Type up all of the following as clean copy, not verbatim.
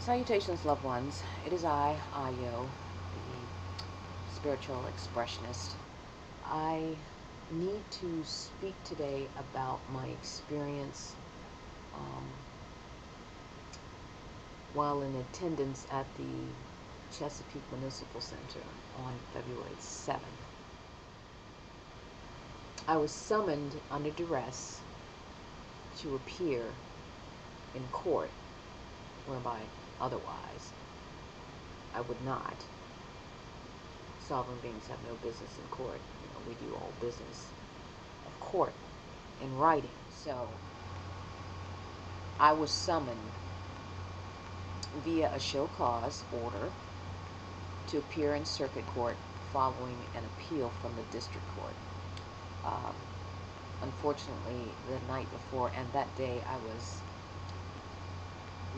Salutations, loved ones. It is I Ayo, the Spiritual EXpressionist. I need to speak today about my experience while in attendance at the Chesapeake Municipal Center on February 7th. I was summoned under duress to appear in court, whereby otherwise I would not. Sovereign beings have no business in court. We do all business of court in writing. So I was summoned via a show cause order to appear in circuit court following an appeal from the district court. Unfortunately, the night before and that day I was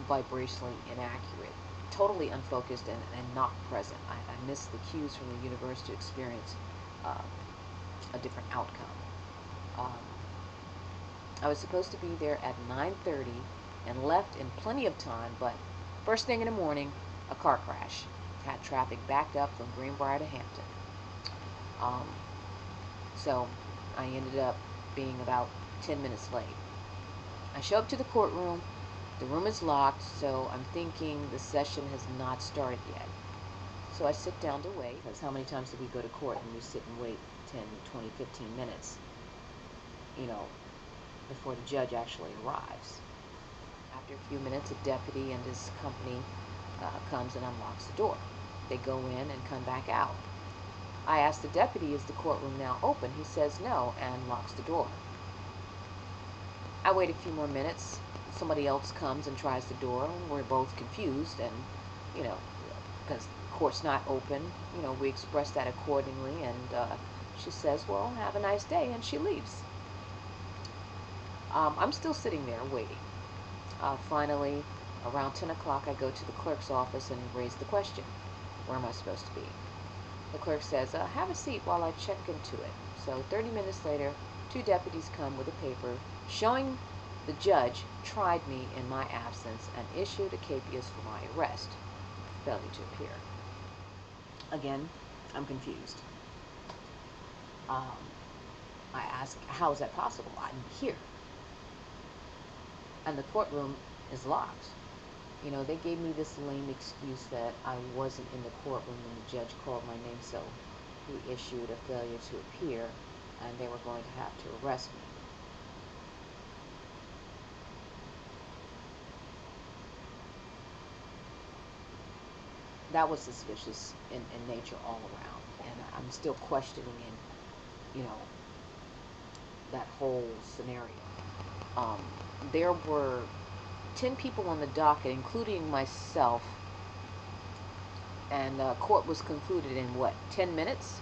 vibrationally inaccurate, totally unfocused and not present. I missed the cues from the universe to experience a different outcome. I was supposed to be there at 9:30 and left in plenty of time, but first thing in the morning, a car crash. Had traffic backed up from Greenbrier to Hampton. So I ended up being about 10 minutes late. I show up to the courtroom. The room is locked, so I'm thinking the session has not started yet. So I sit down to wait, because how many times do we go to court and we sit and wait 10, 20, 15 minutes, before the judge actually arrives. After a few minutes, a deputy and his company comes and unlocks the door. They go in and come back out. I ask the deputy, is the courtroom now open? He says no and locks the door. I wait a few more minutes. Somebody else comes and tries the door, and we're both confused, and because the court's not open, we express that accordingly, and she says, well, have a nice day, and she leaves. I'm still sitting there waiting. Finally, around 10 o'clock, I go to the clerk's office and raise the question, where am I supposed to be? The clerk says, have a seat while I check into it. So 30 minutes later, two deputies come with a paper showing the judge tried me in my absence and issued a capias for my arrest. Failure to appear. Again, I'm confused. I ask, how is that possible? I'm here. And the courtroom is locked. They gave me this lame excuse that I wasn't in the courtroom when the judge called my name, so he issued a failure to appear, and they were going to have to arrest me. That was suspicious in nature all around, and I'm still questioning that whole scenario. There were 10 people on the docket, including myself, and court was concluded in 10 minutes?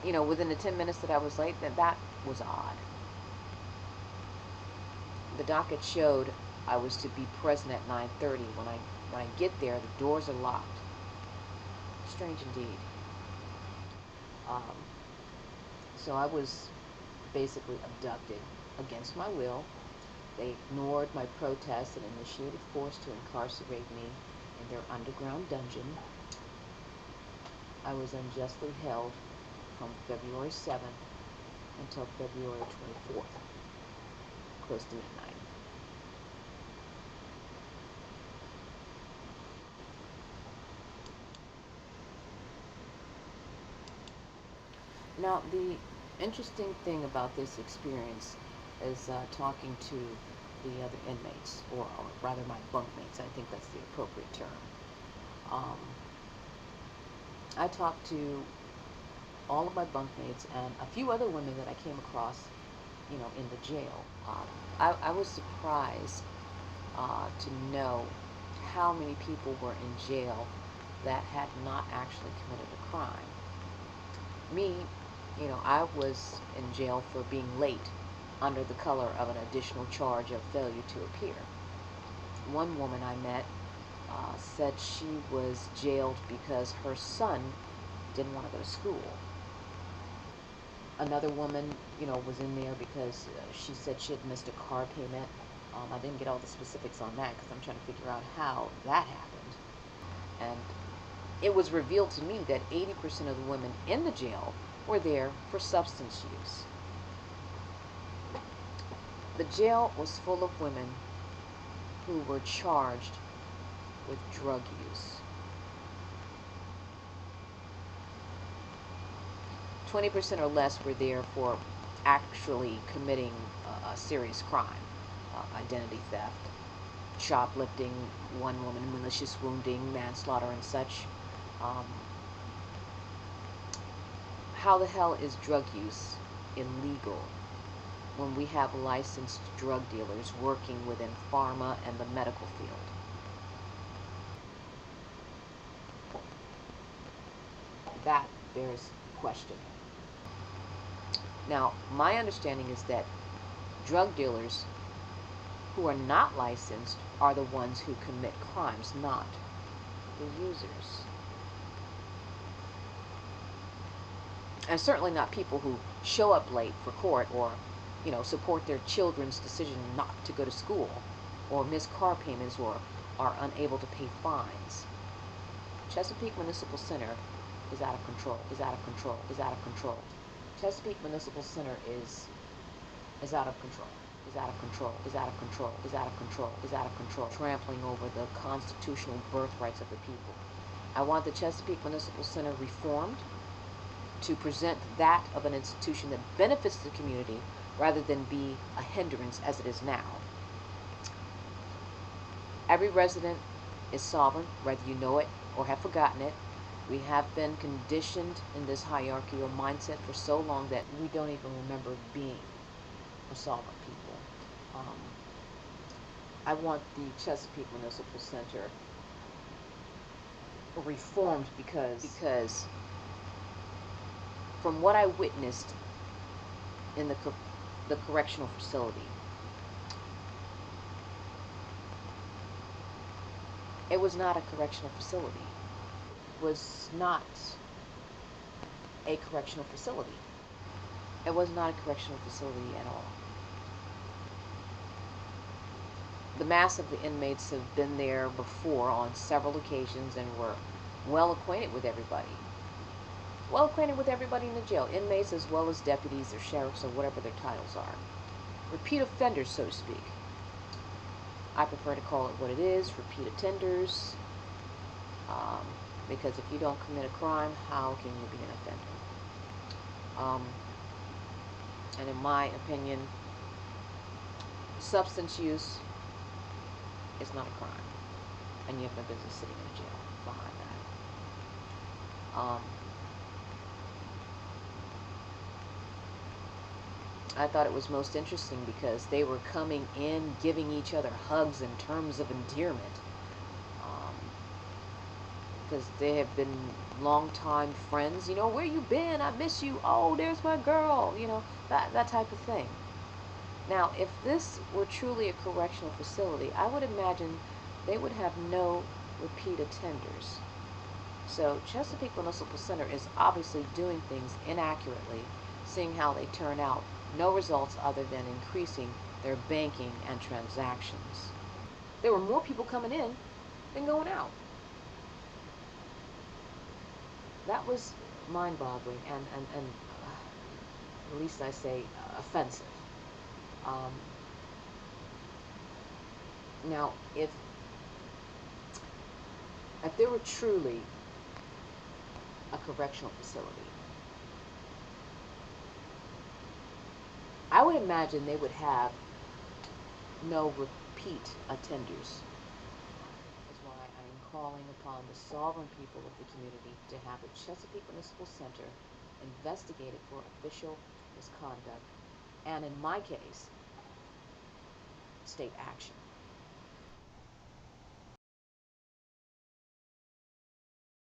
Within the 10 minutes that I was late, that was odd. The docket showed I was to be present at 9:30. When I get there, the doors are locked. Strange indeed. So I was basically abducted against my will. They ignored my protest and initiated force to incarcerate me in their underground dungeon. I was unjustly held from February 7th until February 24th, close to midnight. Now, the interesting thing about this experience is talking to the other inmates, or rather my bunkmates. I think that's the appropriate term. I talked to all of my bunkmates and a few other women that I came across, in the jail. I was surprised to know how many people were in jail that had not actually committed a crime. Me, I was in jail for being late under the color of an additional charge of failure to appear. One woman I met said she was jailed because her son didn't want to go to school. Another woman, was in there because she said she had missed a car payment I didn't get all the specifics on that because I'm trying to figure out how that happened. And it was revealed to me that 80% of the women in the jail were there for substance use. The jail was full of women who were charged with drug use. 20% or less were there for actually committing a serious crime, identity theft, shoplifting, one woman malicious wounding, manslaughter, and such. How the hell is drug use illegal when we have licensed drug dealers working within pharma and the medical field? That bears question. Now, my understanding is that drug dealers who are not licensed are the ones who commit crimes, not the users. And certainly not people who show up late for court or, support their children's decision not to go to school or miss car payments or are unable to pay fines. Chesapeake Municipal Center is out of control, is out of control, is out of control. Chesapeake Municipal Center is out of control, is out of control, is out of control, is out of control, is out of control, trampling over the constitutional birthrights of the people. I want the Chesapeake Municipal Center reformed to present that of an institution that benefits the community rather than be a hindrance as it is now. Every resident is sovereign, whether you know it or have forgotten it. We have been conditioned in this hierarchical mindset for so long that we don't even remember being a sovereign people. I want the Chesapeake Municipal Center reformed because from what I witnessed in the correctional facility, it was not a correctional facility. It was not a correctional facility. It was not a correctional facility at all. The mass of the inmates have been there before on several occasions and were well acquainted with everybody. Well acquainted with everybody in the jail, inmates as well as deputies or sheriffs or whatever their titles are. Repeat offenders, so to speak. I prefer to call it what it is, repeat offenders, because if you don't commit a crime, how can you be an offender? And in my opinion, substance use is not a crime, and you have no business sitting in jail behind that. I thought it was most interesting because they were coming in, giving each other hugs in terms of endearment, because they have been longtime friends. Where you been? I miss you. Oh, there's my girl. That type of thing. Now, if this were truly a correctional facility, I would imagine they would have no repeat offenders. So Chesapeake Municipal Center is obviously doing things inaccurately, seeing how they turn out. No results other than increasing their banking and transactions. There were more people coming in than going out. That was mind-boggling and at least I say offensive. Now, if there were truly a correctional facility, I would imagine they would have no repeat attenders. That's why I am calling upon the sovereign people of the community to have the Chesapeake Municipal Center investigated for official misconduct, and in my case, state action.